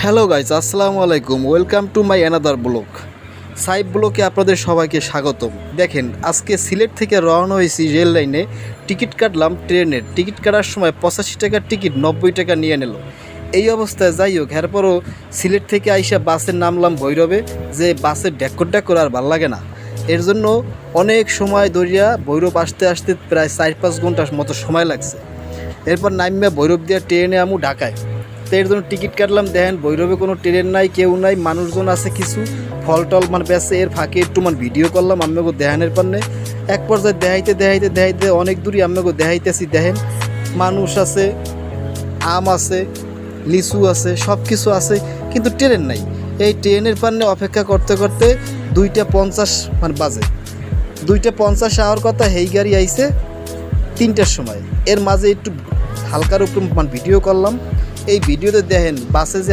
Hello guys, আসসালামু আলাইকুম। Welcome to my another blog. সাইব ব্লকে আপনাদের সবাইকে স্বাগতম। দেখেন, আজকে সিলেট থেকে রওনা হয়েছি রেল লাইনে। টিকিট কাটলাম ট্রেনের। টিকিট কাটার সময় 85 টাকার টিকিট 90 টাকা নিয়ে নিল। এই অবস্থায় যাই হোক, এরপরও সিলেট থেকে আইসা বাসে নামলাম ভৈরবে। যে বাসের ড্যাক্কর আর ভাল লাগে না, এর জন্য অনেক সময় ধরিয়া ভৈরব আসতে আসতে প্রায় 4-5 ঘন্টার মতো সময় লাগছে। এরপর নামিয়া ভৈরব দিয়ে ট্রেনে আমু ঢাকায়। তো এর জন্য টিকিট কাটলাম। দেখেন, ভৈরবে কোনো ট্রেন নাই, কেউ নাই, মানুষজন আছে কিছু, ফল টল বেঁচে। এর ফাঁকে একটু ভিডিও করলাম আমাকে দেখানোর পান্নে। এক পর্যায়ে দেখাইতে অনেক দূরই আমাকে দেখাইতেছি। দেখেন, মানুষ আছে, আম আছে, লিচু আছে, সব কিছু আছে, কিন্তু ট্রেন নাই। এই ট্রেনের পান্নে অপেক্ষা করতে করতে 2:50 বাজে। 2:50 হওয়ার কথা, হেই গাড়ি আইছে 3টার সময়। এর মাঝে একটু হালকার উপর ভিডিও করলাম। এই ভিডিওতে দেখেন বাসে যে